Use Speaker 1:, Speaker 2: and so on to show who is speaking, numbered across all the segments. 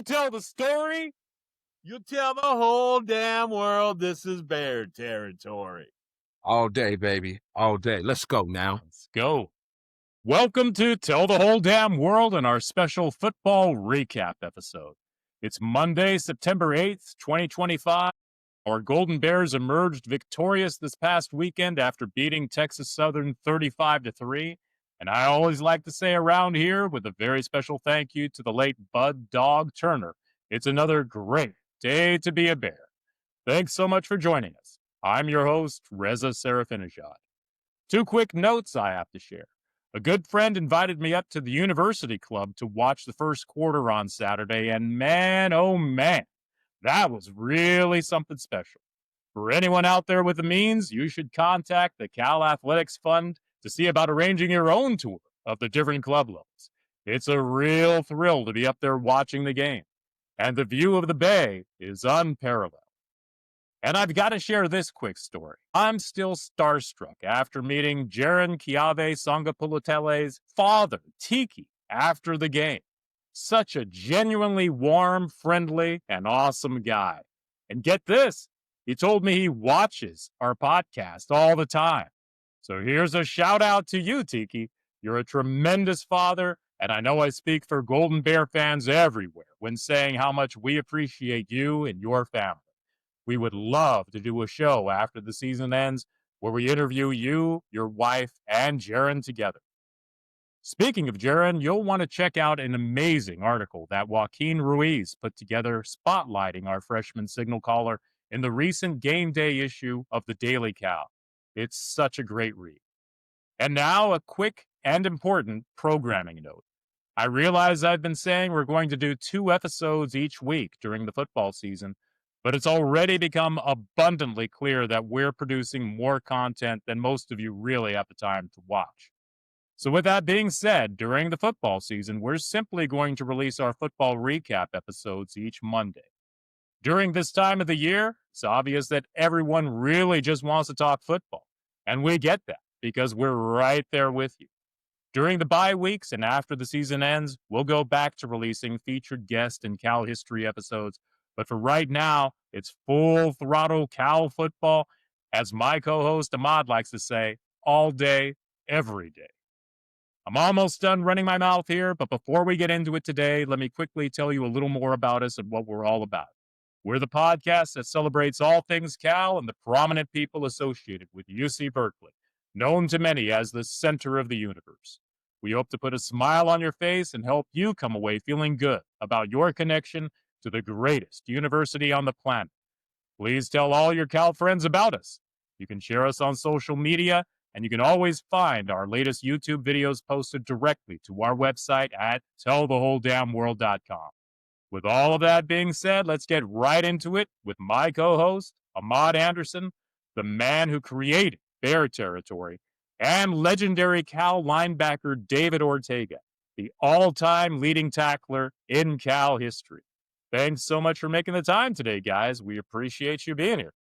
Speaker 1: tell the story, you tell the whole damn world this is Bear territory.
Speaker 2: All day, baby. All day. Let's go now.
Speaker 1: Let's go. Welcome to Tell the Whole Damn World and our special football recap episode. It's Monday, September 8th, 2025. Our Golden Bears emerged victorious this past weekend after beating Texas Southern 35-3. And I always like to say around here, with a very special thank you to the late Bud Dog Turner, it's another great day to be a Bear. Thanks so much for joining us. I'm your host, Reza Sirafinejad. Two quick notes I have to share. A good friend invited me up to the university club to watch the first quarter on Saturday, and man, oh man, that was really something special. For anyone out there with the means, you should contact the Cal Athletics Fund to see about arranging your own tour of the different club levels. It's a real thrill to be up there watching the game, and the view of the bay is unparalleled. And I've got to share this quick story. I'm still starstruck after meeting Jaron Kiave Sangapulutele's father, Tiki, after the game. Such a genuinely warm, friendly, and awesome guy. And get this, he told me he watches our podcast all the time. So here's a shout out to you, Tiki. You're a tremendous father, and I know I speak for Golden Bear fans everywhere when saying how much we appreciate you and your family. We would love to do a show after the season ends where we interview you, your wife, and Jaron together. Speaking of Jaron, you'll want to check out an amazing article that Joaquin Ruiz put together spotlighting our freshman signal caller in the recent game day issue of the Daily Cal. It's such a great read. And now a quick and important programming note. I realize I've been saying we're going to do 2 episodes each week during the football season, but it's already become abundantly clear that we're producing more content than most of you really have the time to watch. So with that being said, during the football season, we're simply going to release our football recap episodes each Monday. During this time of the year, it's obvious that everyone really just wants to talk football. And we get that because we're right there with you. During the bye weeks and after the season ends, we'll go back to releasing featured guest and Cal history episodes. But for right now, it's full throttle Cal football, as my co-host Ahmad likes to say, all day, every day. I'm almost done running my mouth here, but before we get into it today, let me quickly tell you a little more about us and what we're all about. We're the podcast that celebrates all things Cal and the prominent people associated with UC Berkeley, known to many as the center of the universe. We hope to put a smile on your face and help you come away feeling good about your connection to the greatest university on the planet. Please tell all your Cal friends about us. You can share us on social media, and you can always find our latest YouTube videos posted directly to our website at tellthewholedamnworld.com. With all of that being said, let's get right into it with my co-host, Ahmad Anderson, the man who created Bear Territory, and legendary Cal linebacker David Ortega, the all-time leading tackler in Cal history. Thanks so much for making the time today, guys. We appreciate you being here.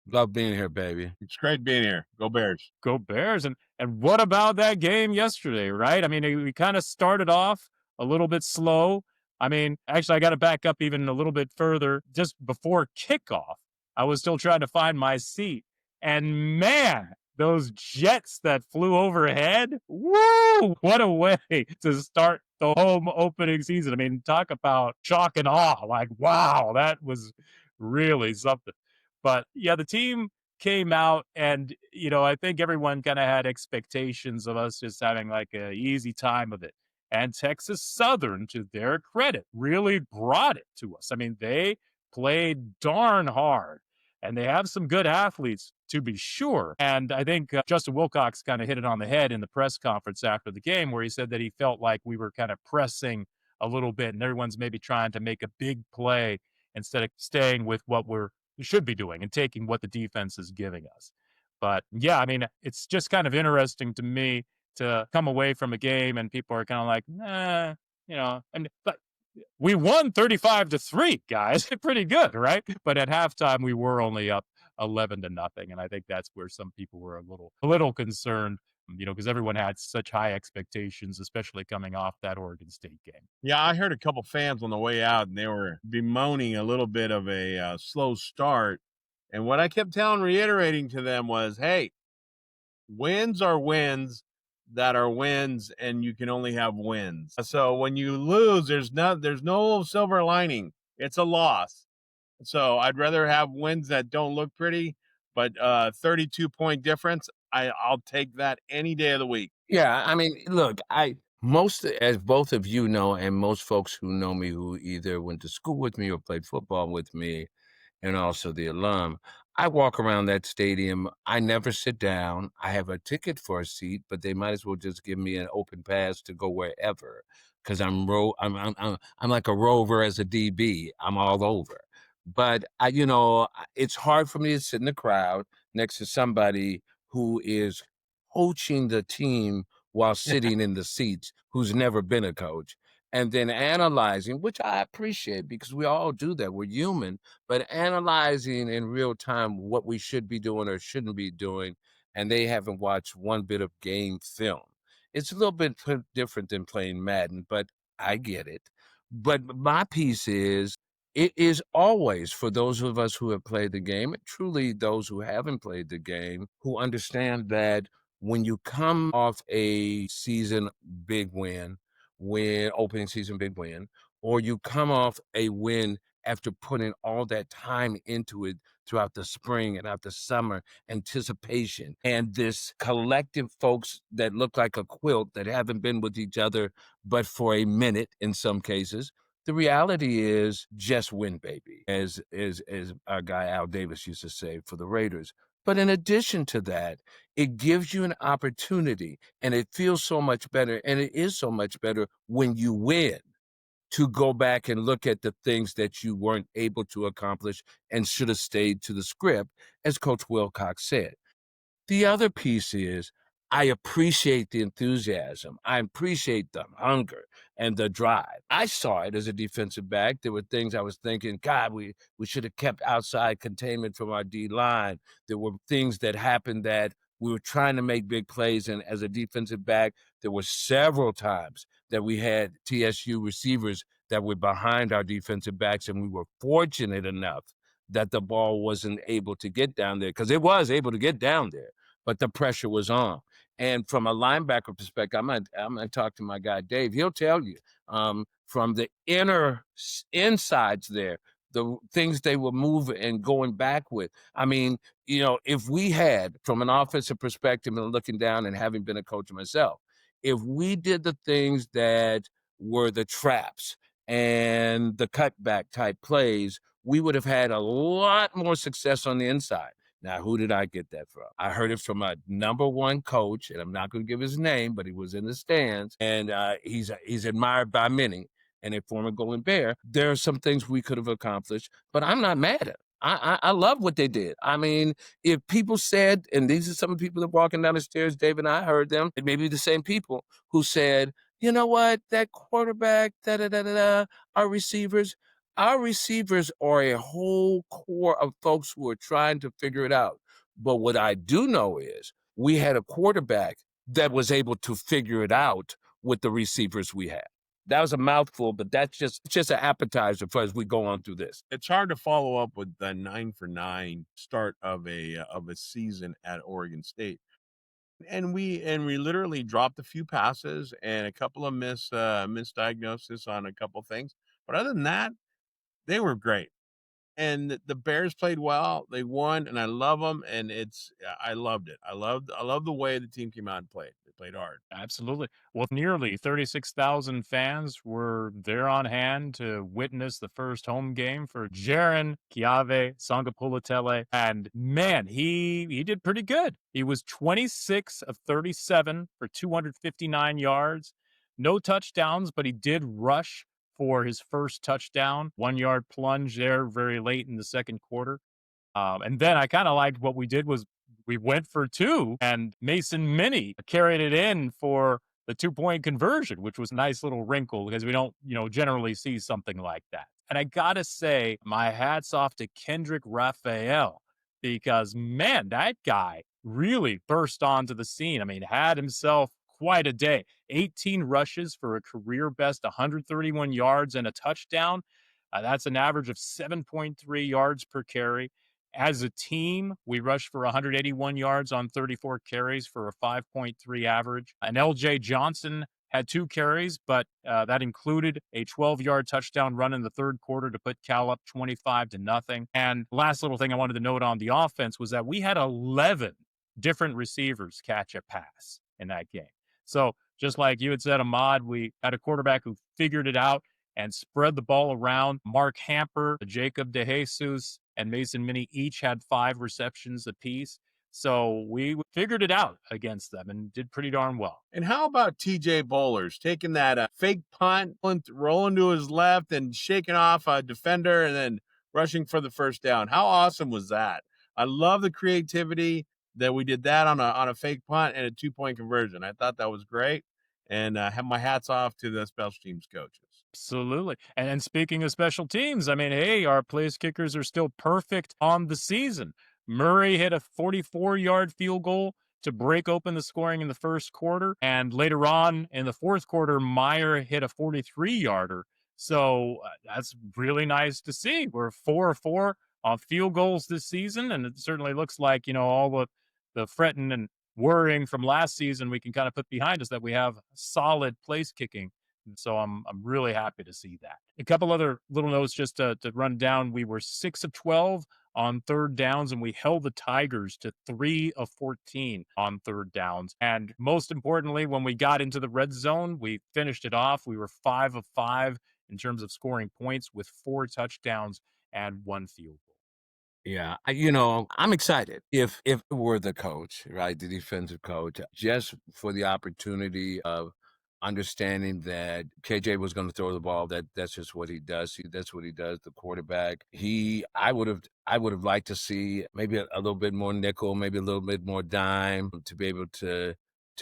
Speaker 2: Love being here, baby.
Speaker 3: It's great being here. Go Bears.
Speaker 1: Go Bears. And what about that game yesterday, right? I mean, we kind of started off a little bit slow. I mean, actually, I got to back up even a little bit further. Just before kickoff, I was still trying to find my seat. And man, those jets that flew overhead, woo! What a way to start the home opening season. I mean, talk about shock and awe. Like, wow, that was really something. But yeah, the team came out and, you know, I think everyone kind of had expectations of us just having like an easy time of it. And Texas Southern, to their credit, really brought it to us. I mean, they played darn hard. And they have some good athletes, to be sure. And I think Justin Wilcox kind of hit it on the head in the press conference after the game, where he said that he felt like we were kind of pressing a little bit and everyone's maybe trying to make a big play instead of staying with what we should be doing and taking what the defense is giving us. But yeah, I mean, it's just kind of interesting to me to come away from a game and people are kind of like, nah, you know, but we won 35-3, guys. Pretty good, right? But at halftime, we were only up 11-0, and I think that's where some people were a little concerned. because everyone had such high expectations, especially coming off that Oregon State game.
Speaker 3: Yeah, I heard a couple fans on the way out, and they were bemoaning a little bit of a slow start. And what I kept reiterating to them was, hey, wins are wins that are wins, and you can only have wins. So when you lose, there's no silver lining. It's a loss. So I'd rather have wins that don't look pretty, but 32-point difference, I'll take that any day of the week.
Speaker 2: Yeah, I mean, look, as both of you know, and most folks who know me who either went to school with me or played football with me, and also the alum. I walk around that stadium. I never sit down. I have a ticket for a seat, but they might as well just give me an open pass to go wherever because I'm like a rover as a DB. I'm all over. But it's hard for me to sit in the crowd next to somebody who is coaching the team while sitting in the seats, who's never been a coach, and then analyzing, which I appreciate because we all do that. We're human, but analyzing in real time what we should be doing or shouldn't be doing, and they haven't watched one bit of game film. It's a little bit different than playing Madden, but I get it. But my piece is, it is always for those of us who have played the game, truly those who haven't played the game, who understand that when you come off a season big opening season big win, or you come off a win after putting all that time into it throughout the spring and out the summer, anticipation, and this collective folks that look like a quilt that haven't been with each other but for a minute in some cases. The reality is just win, baby, as our guy Al Davis used to say for the Raiders. But in addition to that, it gives you an opportunity, and it feels so much better, and it is so much better when you win, to go back and look at the things that you weren't able to accomplish and should have stayed to the script, as Coach Wilcox said. The other piece is, I appreciate the enthusiasm. I appreciate the hunger and the drive. I saw it as a defensive back. There were things I was thinking, God, we should have kept outside containment from our D line. There were things that happened that we were trying to make big plays. And as a defensive back, there were several times that we had TSU receivers that were behind our defensive backs, and we were fortunate enough that the ball wasn't able to get down there, because it was able to get down there, but the pressure was on. And from a linebacker perspective, I'm gonna talk to my guy Dave. He'll tell you, from the insides there, the things they were moving and going back with. I mean, if we had, from an offensive perspective and looking down and having been a coach myself, if we did the things that were the traps and the cutback type plays, we would have had a lot more success on the inside. Now, who did I get that from? I heard it from a number one coach, and I'm not going to give his name, but he was in the stands, and he's admired by many, and a former Golden Bear. There are some things we could have accomplished, but I'm not mad at it. I love what they did. I mean, if people said, and these are some of the people that are walking down the stairs, Dave and I heard them, it may be the same people who said, you know what, that quarterback, our receivers, our receivers are a whole core of folks who are trying to figure it out. But what I do know is we had a quarterback that was able to figure it out with the receivers we had. That was a mouthful, but that's just an appetizer for as we go on through this.
Speaker 3: It's hard to follow up with the 9-for-9 start of a season at Oregon State. And we literally dropped a few passes and a couple of misdiagnosis on a couple things. But other than that, they were great. And the Bears played well. They won, and I love them. And I loved it. I love the way the team came out and played. They played hard.
Speaker 1: Absolutely. Well, nearly 36,000 fans were there on hand to witness the first home game for Jaron Kiave Sangapulatele. And man, he did pretty good. He was 26 of 37 for 259 yards. No touchdowns, but he did rush for his first touchdown. 1-yard plunge there very late in the second quarter. And then I kind of liked what we did was we went for two, and Mason Minnie carried it in for the 2-point conversion, which was a nice little wrinkle because we don't, generally see something like that. And I got to say, my hat's off to Kendrick Raphael because, man, that guy really burst onto the scene. I mean, had himself quite a day. 18 rushes for a career best 131 yards and a touchdown. That's an average of 7.3 yards per carry. As a team, we rushed for 181 yards on 34 carries for a 5.3 average. And LJ Johnson had 2 carries, but that included a 12-yard touchdown run in the third quarter to put Cal up 25-0. And last little thing I wanted to note on the offense was that we had 11 different receivers catch a pass in that game. So just like you had said, Ahmad, we had a quarterback who figured it out and spread the ball around. Mark Hamper, Jacob DeJesus, and Mason Minnie each had 5 receptions apiece. So we figured it out against them and did pretty darn well.
Speaker 3: And how about TJ Bowlers taking that fake punt, rolling to his left and shaking off a defender and then rushing for the first down? How awesome was that? I love the creativity that we did that on a fake punt and a 2-point conversion. I thought that was great, and have my hats off to the special teams coaches.
Speaker 1: Absolutely. And speaking of special teams, I mean, hey, our place kickers are still perfect on the season. Murray hit a 44-yard field goal to break open the scoring in the first quarter. And later on in the fourth quarter, Meyer hit a 43-yarder. So that's really nice to see. We're 4-4 on field goals this season. And it certainly looks like, all the fretting and worrying from last season we can kind of put behind us, that we have solid place kicking. So I'm really happy to see that. A couple other little notes just to run down. We were 6 of 12 on third downs, and we held the Tigers to 3 of 14 on third downs. And most importantly, when we got into the red zone, we finished it off. We were 5 of 5 in terms of scoring points with 4 touchdowns and 1 field goal.
Speaker 2: Yeah, I'm excited if it were the coach, right, the defensive coach, just for the opportunity of understanding that KJ was going to throw the ball. That's just what he does. That's what he does. The quarterback. I would have liked to see maybe a little bit more nickel, maybe a little bit more dime to be able to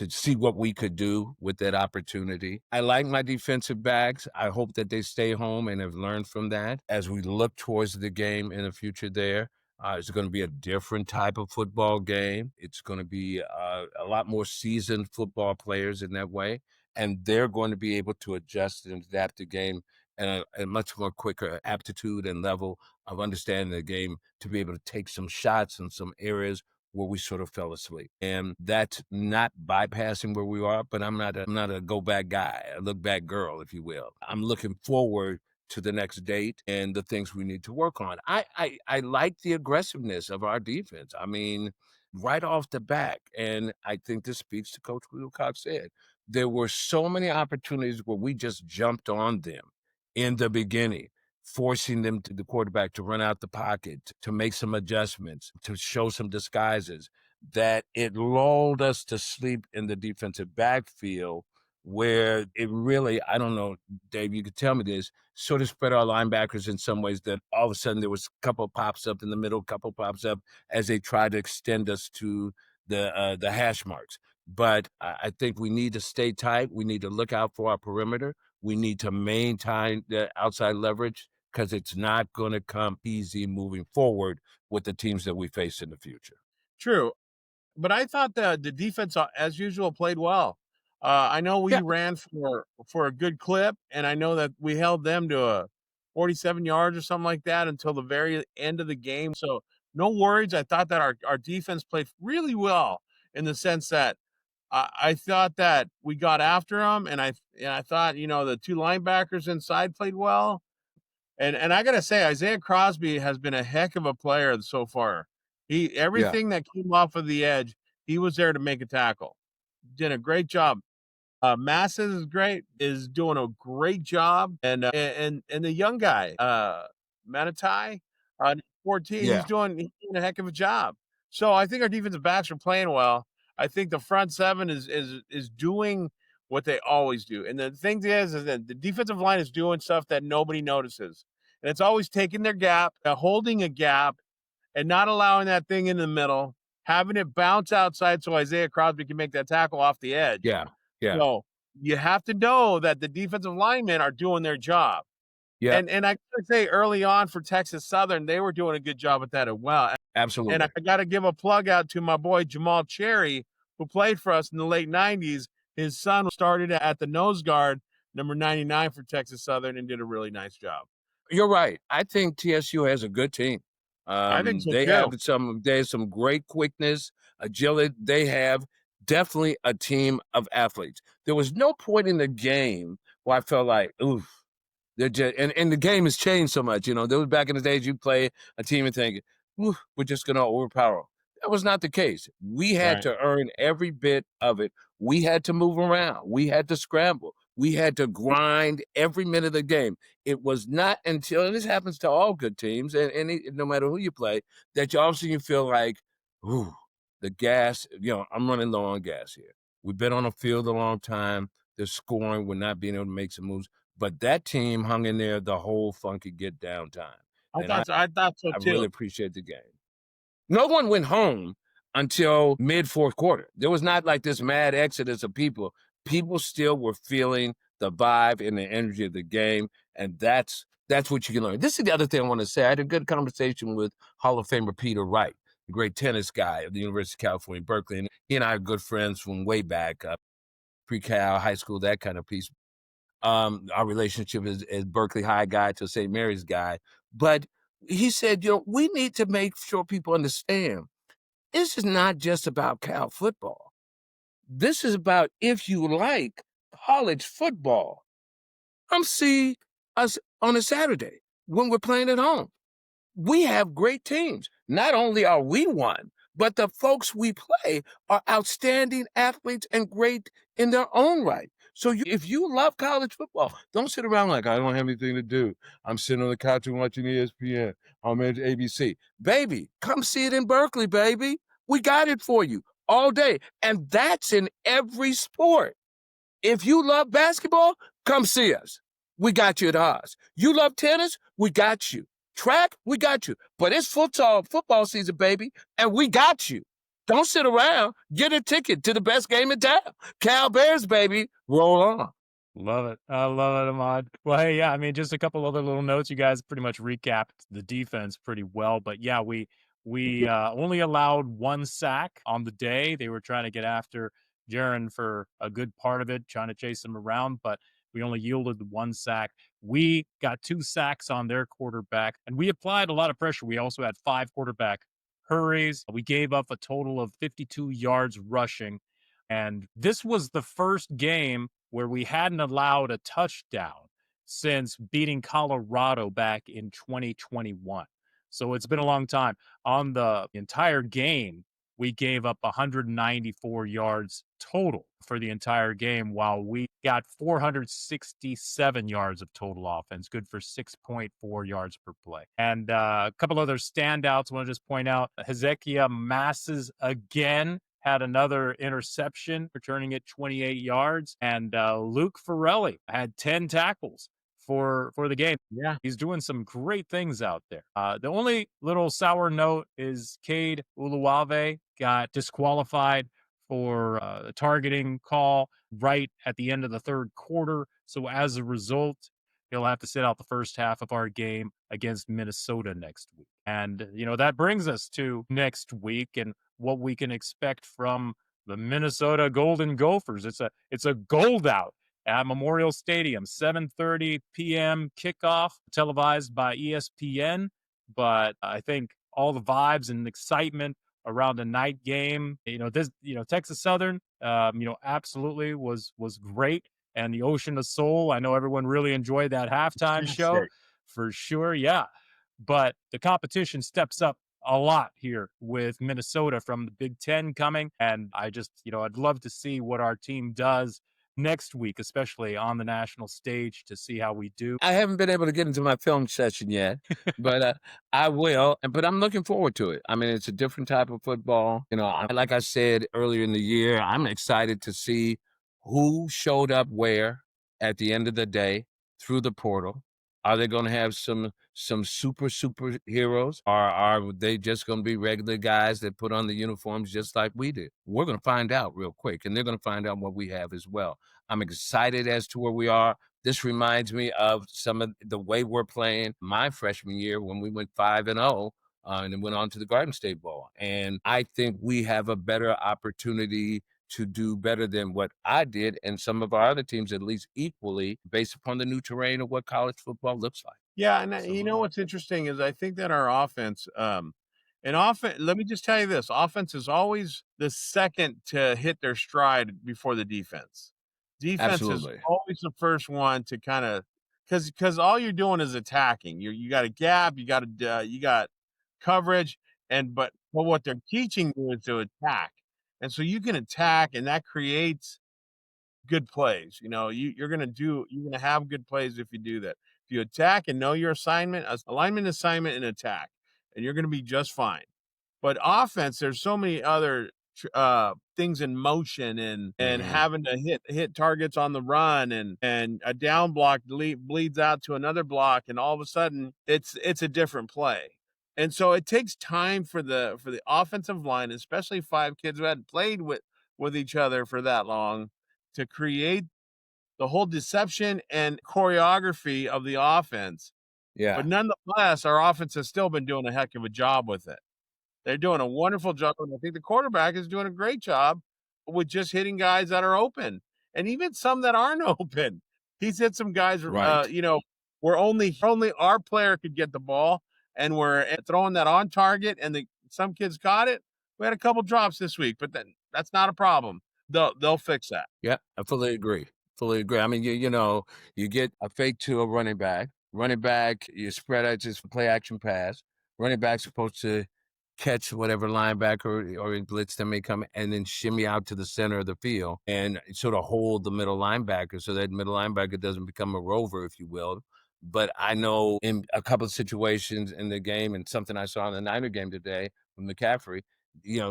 Speaker 2: see what we could do with that opportunity. I like my defensive backs. I hope that they stay home and have learned from that as we look towards the game in the future there. It's going to be a different type of football game. It's going to be a lot more seasoned football players in that way, and they're going to be able to adjust and adapt the game at a much more quicker aptitude and level of understanding the game to be able to take some shots in some areas where we sort of fell asleep. And that's not bypassing where we are, but I'm not a go back guy, a look back girl, if you will. I'm looking forward to the next date and the things we need to work on. I like the aggressiveness of our defense. I mean, right off the back, and I think this speaks to Coach Wilcox said, there were so many opportunities where we just jumped on them in the beginning, forcing them to the quarterback to run out the pocket, to make some adjustments, to show some disguises, that it lulled us to sleep in the defensive backfield where it really, I don't know, Dave, you could tell me this, sort of spread our linebackers in some ways that all of a sudden there was a couple pops up in the middle, couple pops up as they tried to extend us to the hash marks. But I think we need to stay tight. We need to look out for our perimeter. We need to maintain the outside leverage because it's not going to come easy moving forward with the teams that we face in the future.
Speaker 3: True. But I thought the defense, as usual, played well. I know we ran for a good clip, and I know that we held them to 47 yards or something like that until the very end of the game. So no worries. I thought that our defense played really well in the sense that I thought that we got after them, and I thought the 2 linebackers inside played well. And I gotta say, Isaiah Crosby has been a heck of a player so far. Everything that came off of the edge, he was there to make a tackle. Did a great job. Masses is doing a great job, and the young guy, Manitai, 14, he's doing a heck of a job. So I think our defensive backs are playing well. I think the front seven is doing what they always do. And the thing is that the defensive line is doing stuff that nobody notices. And it's always taking their gap, holding a gap, and not allowing that thing in the middle, having it bounce outside so Isaiah Crosby can make that tackle off the edge.
Speaker 2: Yeah.
Speaker 3: So you have to know that the defensive linemen are doing their job.
Speaker 2: Yeah,
Speaker 3: And I gotta say early on for Texas Southern, they were doing a good job at that as well. And I
Speaker 2: absolutely.
Speaker 3: gotta give a plug out to my boy Jamal Cherry, who played for us in the late 90s. His son started at the nose guard, number 99 for Texas Southern, and did a really nice job.
Speaker 2: You're right. I think TSU has a good team.
Speaker 3: I think so
Speaker 2: They
Speaker 3: too.
Speaker 2: have there's some great quickness, agility. They have definitely a team of athletes. There was no point in the game where I felt like, oof, they're just, and the game has changed so much. There was back in the days you play a team and think, "Ooh, we're just gonna overpower 'em." That was not the case. We had
Speaker 3: Right.
Speaker 2: to earn every bit of it. We had to move around. We had to scramble. We had to grind every minute of the game. It was not until, and this happens to all good teams, and no matter who you play, that you all of a sudden you feel like, ooh, the gas. I'm running low on gas here. We've been on the field a long time. They're scoring. We're not being able to make some moves. But that team hung in there the whole funky get down time, and I
Speaker 3: I thought so
Speaker 2: I
Speaker 3: too.
Speaker 2: really appreciate the game. No one went home until mid fourth quarter. There was not like this mad exodus of people. People still were feeling the vibe and the energy of the game, and that's what you can learn. This is the other thing I want to say. I had a good conversation with Hall of Famer Peter Wright, the great tennis guy of the University of California, Berkeley, and he and I are good friends from way back, pre-Cal, high school, that kind of piece. Our relationship is Berkeley High guy to St. Mary's guy. But he said, we need to make sure people understand this is not just about Cal football. This is about if you like college football. Come see us on a Saturday when we're playing at home. We have great teams. Not only are we one, but the folks we play are outstanding athletes and great in their own right. So if you love college football, don't sit around like, I don't have anything to do. I'm sitting on the couch and watching ESPN. I'm at ABC. Baby, come see it in Berkeley, baby. We got it for you all day. And that's in every sport. If you love basketball, come see us. We got you at ours. You love tennis? We got you. Track? We got you. But it's football season, baby, and we got you. Don't sit around. Get a ticket to the best game in town. Cal Bears, baby. Roll on.
Speaker 1: Love it. I love it, Ahmad. Well, hey, yeah, I mean, just a couple other little notes. You guys pretty much recapped the defense pretty well, but yeah, we only allowed one sack on the day. They were trying to get after Jaron for a good part of it, trying to chase him around, but we only yielded the one sack. We got 2 sacks on their quarterback, and we applied a lot of pressure. We also had 5 quarterback hurries. We gave up a total of 52 yards rushing. And this was the first game where we hadn't allowed a touchdown since beating Colorado back in 2021. So it's been a long time. On the entire game, we gave up 194 yards total for the entire game, while we got 467 yards of total offense, good for 6.4 yards per play. And a couple other standouts I want to just point out. Hezekiah Masses again had another interception, returning it 28 yards. And Luke Farrelly had 10 tackles for the game.
Speaker 3: Yeah.
Speaker 1: He's doing some great things out there. The only little sour note is Cade Uluwave got disqualified for a targeting call right at the end of the third quarter. So as a result, he'll have to sit out the first half of our game against Minnesota next week. And, that brings us to next week and what we can expect from the Minnesota Golden Gophers. It's a gold out at Memorial Stadium, 7:30 p.m. kickoff, televised by ESPN. But I think all the vibes and excitement around the night game, Texas Southern, absolutely was great. And the Ocean of Soul, I know everyone really enjoyed that halftime show for sure. Yeah. But the competition steps up a lot here with Minnesota from the Big Ten coming. And I just, I'd love to see what our team does next week, especially on the national stage, to see how we do.
Speaker 2: I haven't been able to get into my film session yet, but I will. But I'm looking forward to it. I mean, it's a different type of football. Like I said earlier in the year, I'm excited to see who showed up where at the end of the day through the portal. Are they going to have some superheroes, or are they just going to be regular guys that put on the uniforms just like we did? We're going to find out real quick, and they're going to find out what we have as well. I'm excited as to where we are, This reminds me of some of the way we're playing my freshman year when we went 5-0 and then went on to the Garden State Bowl. And I think we have a better opportunity to do better than what I did and some of our other teams, at least equally, based upon the new terrain of what college football looks like.
Speaker 3: Yeah, and you know
Speaker 1: Absolutely.
Speaker 3: what's interesting is I think that our offense, and often let me just tell you this, offense is always the second to hit their stride before the defense. Defense is
Speaker 2: Absolutely.
Speaker 3: always the first one to kind of because all you're doing is attacking. You got a gap, you got coverage, but what they're teaching you is to attack, and so you can attack, and that creates good plays. You know, you're gonna have good plays if you do that. If you attack and know your assignment, alignment, assignment, and attack, and you're gonna be just fine. But offense, there's so many other things in motion and
Speaker 2: Mhm.
Speaker 3: having to hit targets on the run and a down block bleeds out to another block, and all of a sudden it's a different play. And so it takes time for the offensive line, especially five kids who hadn't played with each other for that long, to create the whole deception and choreography of the offense. But
Speaker 2: Yeah.
Speaker 3: nonetheless, our offense has still been doing a heck of a job with it. They're doing a wonderful job, and I think the quarterback is doing a great job with just hitting guys that are open, and even some that aren't open. He's hit some guys,
Speaker 2: Right.
Speaker 3: where only our player could get the ball, and we're throwing that on target, and some kids caught it. We had a couple drops this week, but then that's not a problem. They'll fix that.
Speaker 2: Yeah, I fully agree. Fully agree. I mean, you get a fake to a running back. Running back, you spread out just play action pass. Running back's supposed to catch whatever linebacker or blitz that may come and then shimmy out to the center of the field and sort of hold the middle linebacker so that middle linebacker doesn't become a rover, if you will. But I know in a couple of situations in the game and something I saw in the Niner game today with McCaffrey,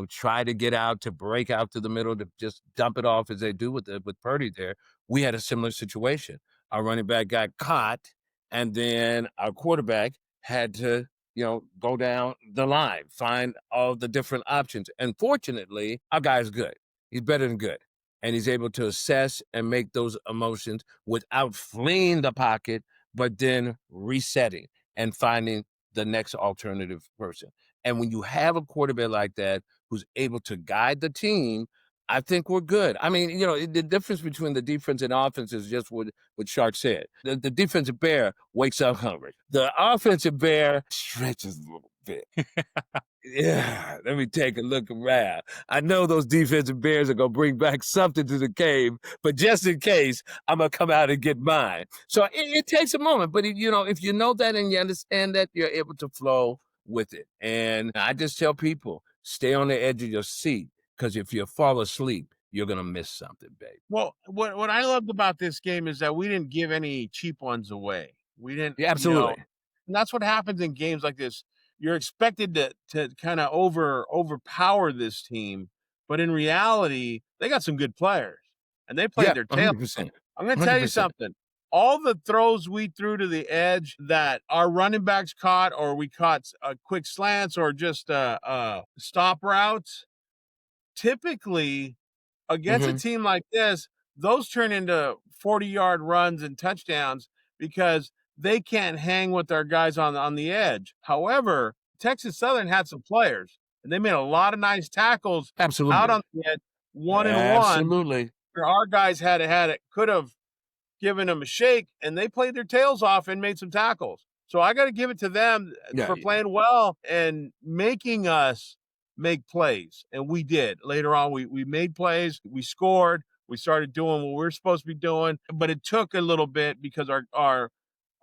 Speaker 2: try to get out to break out to the middle to just dump it off as they do with Purdy there. We had a similar situation. Our running back got caught, and then our quarterback had to, go down the line, find all the different options. And fortunately, our guy's good. He's better than good. And he's able to assess and make those emotions without fleeing the pocket, but then resetting and finding the next alternative person. And when you have a quarterback like that who's able to guide the team, I think we're good. I mean, the difference between the defense and offense is just what Shark said. The defensive bear wakes up hungry. The offensive bear stretches a little bit. Yeah, let me take a look around. I know those defensive bears are going to bring back something to the cave, but just in case, I'm going to come out and get mine. So it takes a moment, but if you know that and you understand that, you're able to flow with it. And I just tell people, stay on the edge of your seat, because if you fall asleep, you're going to miss something, babe.
Speaker 3: Well, what I loved about this game is that we didn't give any cheap ones away. We didn't,
Speaker 2: Yeah, absolutely.
Speaker 3: and that's what happens in games like this. You're expected to kind of overpower this team, but in reality, they got some good players, and they played
Speaker 2: Yeah,
Speaker 3: their tail.
Speaker 2: 100%.
Speaker 3: I'm going to tell you
Speaker 2: 100%.
Speaker 3: something. All the throws we threw to the edge that our running backs caught, or we caught quick slants, or just stop routes, typically against a
Speaker 2: Hmm.
Speaker 3: team like this, those turn into 40-yard runs and touchdowns because they can't hang with our guys on the edge. However, Texas Southern had some players, and they made a lot of nice tackles out
Speaker 2: Absolutely.
Speaker 3: on the edge, 1-and-1,
Speaker 2: Absolutely.
Speaker 3: where our guys could have given them a shake, and they played their tails off and made some tackles. So I got to give it to them
Speaker 2: Yeah.
Speaker 3: for playing well and making us make plays. And we did. Later on, we made plays, we scored, we started doing what we were supposed to be doing, but it took a little bit because our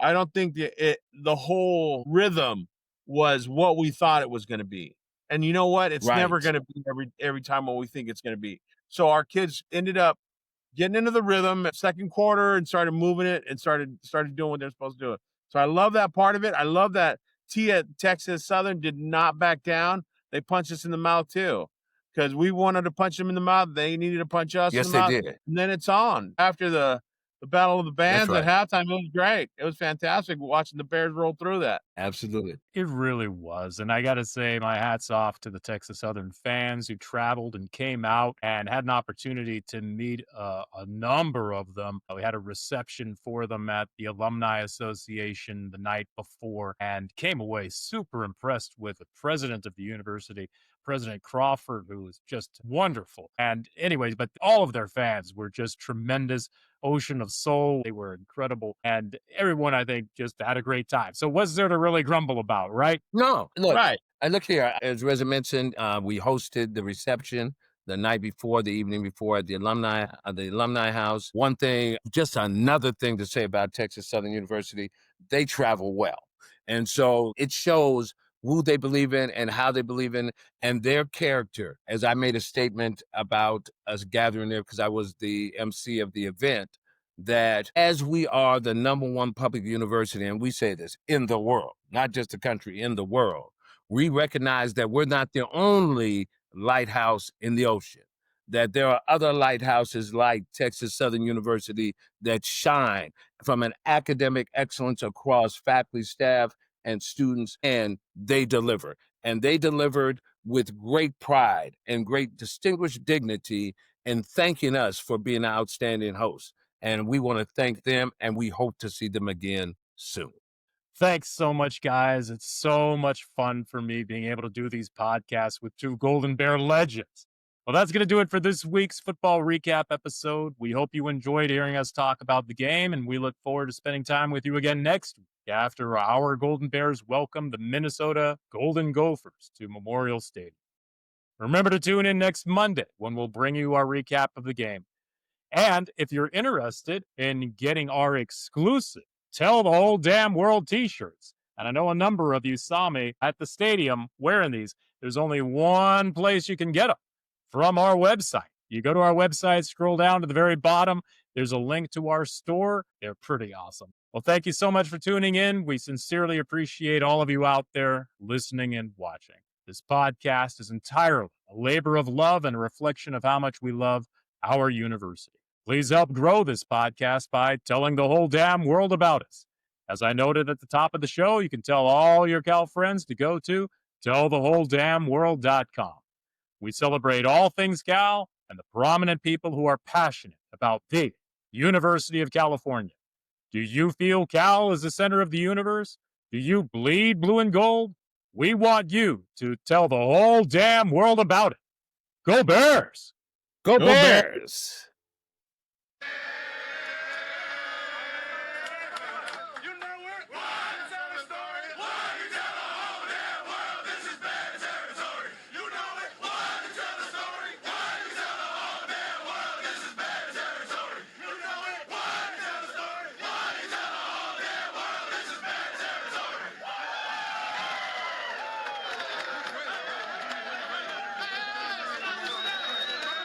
Speaker 3: I don't think the whole rhythm was what we thought it was going to be. And you know what? It's never
Speaker 2: Right.
Speaker 3: going to be every time what we think it's going to be. So our kids ended up getting into the rhythm at second quarter and started moving it and started doing what they're supposed to do. So I love that part of it. I love that Texas Southern did not back down. They punched us in the mouth too, because we wanted to punch them in the mouth. They needed to punch us in the
Speaker 2: Yes, they
Speaker 3: mouth,
Speaker 2: did.
Speaker 3: and then it's on after the the Battle of the Bands
Speaker 2: right.
Speaker 3: at halftime. It was great. It was fantastic watching the Bears roll through that.
Speaker 2: Absolutely.
Speaker 1: It really was. And I got to say, my hat's off to the Texas Southern fans who traveled and came out and had an opportunity to meet a number of them. We had a reception for them at the Alumni Association the night before and came away super impressed with the president of the university, President Crawford, who was just wonderful. And anyways, but all of their fans were just tremendous. Ocean of Soul. They were incredible. And everyone, I think, just had a great time. So what's there to really grumble about, right?
Speaker 2: No, look,
Speaker 3: Right.
Speaker 2: I look here, as Reza mentioned, we hosted the reception the night before, the evening before at the alumni house. One thing, just another thing to say about Texas Southern University, they travel well. And so it shows who they believe in and how they believe in and their character. As I made a statement about us gathering there because I was the MC of the event, that as we are the #1 public university, and we say this in the world, not just the country, in the world, we recognize that we're not the only lighthouse in the ocean, that there are other lighthouses like Texas Southern University that shine from an academic excellence across faculty, staff, and students, and they deliver. And they delivered with great pride and great distinguished dignity in thanking us for being an outstanding host. And we want to thank them, and we hope to see them again soon.
Speaker 1: Thanks so much, guys. It's so much fun for me being able to do these podcasts with two Golden Bear legends. Well, that's going to do it for this week's football recap episode. We hope you enjoyed hearing us talk about the game, and we look forward to spending time with you again next week after our Golden Bears welcome the Minnesota Golden Gophers to Memorial Stadium. Remember to tune in next Monday when we'll bring you our recap of the game. And if you're interested in getting our exclusive Tell the Whole Damn World t-shirts, and I know a number of you saw me at the stadium wearing these, there's only one place you can get them, from our website. You go to our website, scroll down to the very bottom, there's a link to our store. They're pretty awesome. Well, thank you so much for tuning in. We sincerely appreciate all of you out there listening and watching. This podcast is entirely a labor of love and a reflection of how much we love our university. Please help grow this podcast by telling the whole damn world about us. As I noted at the top of the show, you can tell all your Cal friends to go to tellthewholedamnworld.com. We celebrate all things Cal and the prominent people who are passionate about the University of California. Do you feel Cal is the center of the universe? Do you bleed blue and gold? We want you to tell the whole damn world about it. Go Bears!
Speaker 2: Go
Speaker 3: Go Bears!
Speaker 2: Bears!